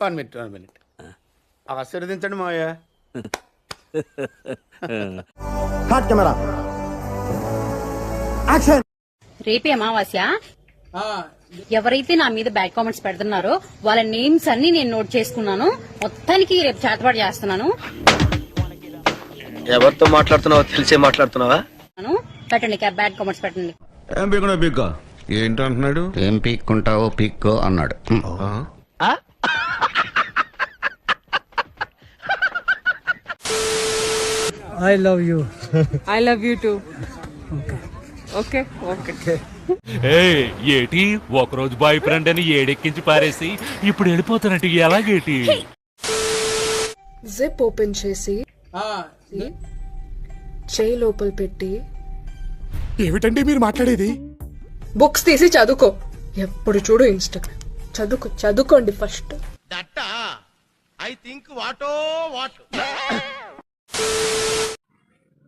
One minute ఆశీర్వదించండి మావయ్య. Camera action. రేపే అమావాస్య. ఎవరైతే నా మీద బ్యాడ్ కామెంట్స్ పెడుతున్నారో వాళ్ళ నేమ్స్ అన్ని నేను నోట్ చేసుకున్నాను. మొత్తానికి రేపు చేతపాటు చేస్తున్నాను. ఎవరితో మాట్లాడుతున్నావో తెలిసే మాట్లాడుతున్నావా? పెట్టండి బ్యాడ్ కామెంట్స్ పెట్టండి. ఏం పీకున్నా పీక్కో ఏంటంటున్నాడు? ఏం పీక్కుంటావో పీక్కో అన్నాడు. I love you. I love you too. Okay. ఏటి ఒకరోజు బాయ్ ఫ్రెండ్ అని ఏడెక్కించి పారేసి ఇప్పుడు వెళ్ళిపోతానంటే ఎలాగేటి? జిప్ ఓపెన్ చేసి చేయి లోపల పెట్టి. ఏమిటండి మీరు మాట్లాడేది? బుక్స్ తీసి చదువుకో. ఎప్పుడు చూడు ఇన్స్టాగ్రామ్. చదువుకోండి ఫస్ట్.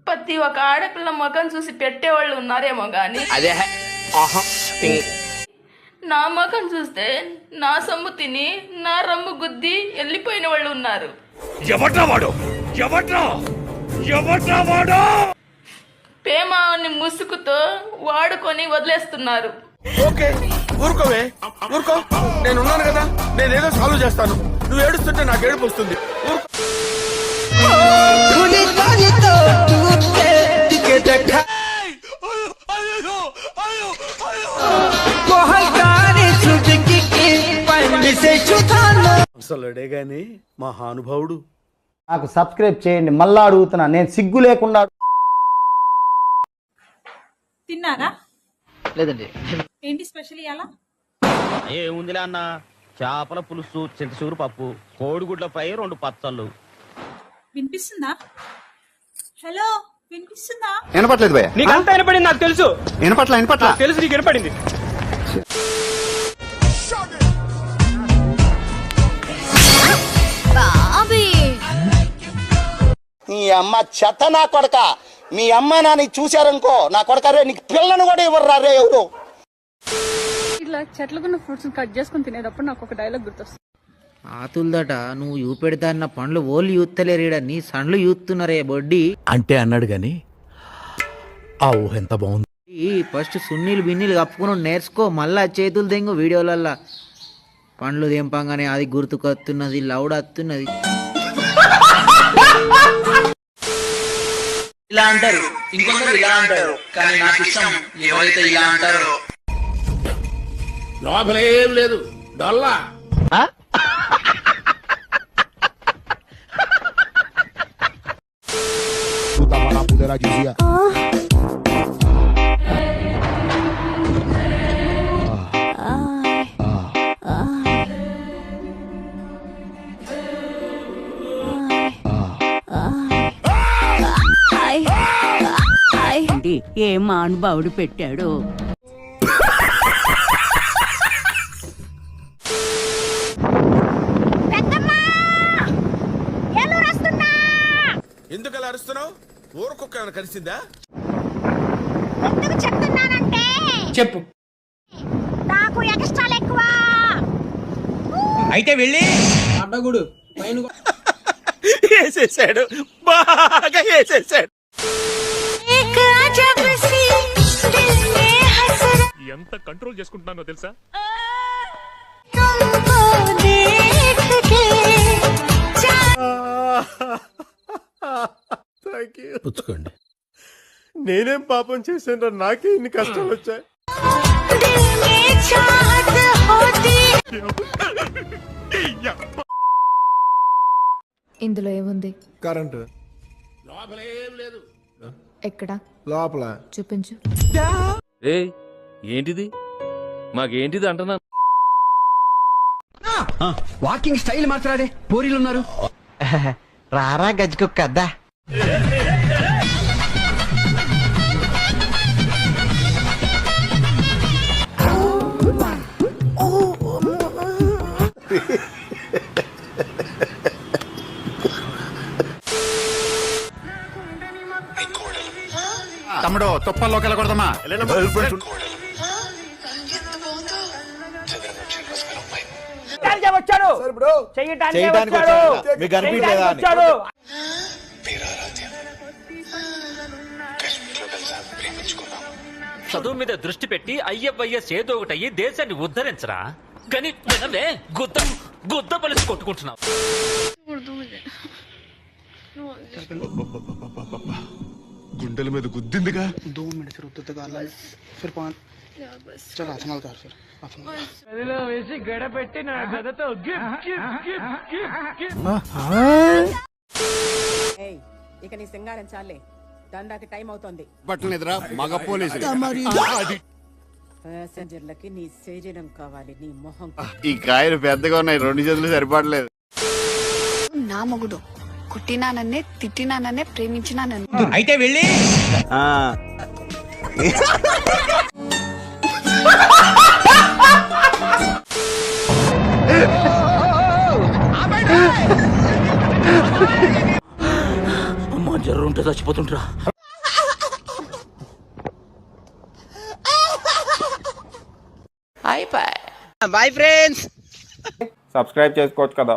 ప్రతి ఒక ఆడపిల్ల ముఖం చూసి పెట్టేవాళ్ళు ఉన్నారేమో గాని నా ముఖం చూస్తే నా సొమ్ము తిని నా రమ్ము గుద్ది వెళ్ళిపోయిన వాళ్ళు ఉన్నారు. ప్రేమాని ముసుగుతో వాడుకొని వదిలేస్తున్నారు. ఓకే ఊరుకోవే, ఊరుకో. నేను ఉన్నాను కదా, నేనేదో సాల్వ్ చేస్తాను. నువ్వు ఏడుస్తుంటే నాకు ఏడుపు వస్తుంది. అసలుడే గాని మహానుభావుడు. నాకు సబ్స్క్రైబ్ చేయండి. మళ్ళా అడుగుతున్నా, నేను సిగ్గు లేకుండా. తిన్నారా? లేదండి. ఏంటి స్పెషల్ ఇయాలా? ఏముందిలే అన్న, చేపల పులుసు, చింతసూరు పప్పు, కోడిగుడ్ల ఫ్రై, 2 పచ్చళ్ళు. వినిపిస్తుందా? హలో, వినిపిస్తుందా? వినపట్లేదు భయ్యా. నీకు అంతా వినపడింది నాకు తెలుసు. వినపట్ల తెలుసు నీకు వినపడింది. మీ అమ్మ చెత్త నా కొడక. మీ అమ్మ నాని చూశారనుకో, నా కొడక రే నీకు పిల్లను కూడా ఇవ్వరు రే ఎవరు. ఇట్లా చెట్లకున్న ఫ్రూట్స్ కట్ చేసుకుని తినేటప్పుడు నాకు ఒక డైలాగ్ గుర్తొస్తుంది. ఆతుల్దట నువ్వు యూ పెడతా అన్న పండ్లు ఓళ్ళు యూత్తలేరీడ, నీ సండ్లు యూత్తున్నారే బొడ్డి అంటే అన్నాడు గాని ఆ ఊహ ఎంత బాగుంది. ఫస్ట్ సున్నీలు బిన్నీలు కప్పుకుని నేర్చుకో, మళ్ళా చేతులు తెంగు వీడియోలల్లా. పండ్లు తెంపంగానే అది గుర్తుకొస్తున్నది, లౌడ్ వస్తున్నది. ఇలా అంటారు, ఇంకొందరు ఇలా అంటారు, కానీ నాకు ఇష్టం ఎవరైతే ఇలా అంటారో. లోపలేం లేదు, డొల్లా. ఏ మానుభావుడు పెట్టాడు. ఎందుకు అలా అరుస్తున్నావు? ఊరుకుక్క ఏమైనా కలిసిందా? ఎందుకు చెప్తున్నానంటే చెప్పు. నాకు ఎక్స్ట్రాలు ఎక్కువ. అయితే వెళ్ళి అడ్డగుడు పైన వేసేసాడు, బాగా వేసేసాడు. ఎంత కంట్రోల్ చేసుకుంటున్నానో తెలుసా? పుచ్చుకోండి. నేనేం పాపం చేశాను, నాకే ఇన్ని కష్టాలు వచ్చాయి. ఇందులో ఏముంది? కరెంటు లోపలేం లేదు. ఎక్కడ? లోపల చూపించు. ఏంటిది? మాకేంటిది అంటున్నా? వాకింగ్ స్టైల్ మాట్లాడే పోరీలు ఉన్నారు. రారా గజ్జుకుక్క అద్దా. తమ్ముడు తుప్పల్లోకి వెళ్ళకూడదమ్మా. చెయ్యటానికే వచ్చాడు చెయ్యటానికే వచ్చాడు మీకు కనిపించలేదా వచ్చాడు. చదువు మీద దృష్టి పెట్టి అయ్యవయ్యస్ ఏదో ఒకటి అయ్యి దేశాన్ని ఉద్ధరించరా కానీ వినలే గుద్ద గుద్ద పలిసి కొట్టుకుంటున్నావు. గుండెల మీద గుద్దిందిగా. వేసి గడపెట్టి నా గదతో ఇక నీ సింగారం చాలే దండాకి టైం అవుతోంది. బట్టలు ఎదురా మగ పోలీసు. ప్యాసింజర్లకి నీ శరీరం కావాలి, నీ మొహం. ఈ కాయలు పెద్దగా ఉన్నాయి, 2 చేతులు సరిపడలేదు. నా మొగుడు కుట్టినానన్నే తిట్టినానన్నే ప్రేమించినానన్నే. అయితే వెళ్ళి అమ్మా జర్రు ఉంటే చచ్చిపోతుంటరా. Bye friends. సబ్స్క్రైబ్ చేసుకోవచ్చు కదా.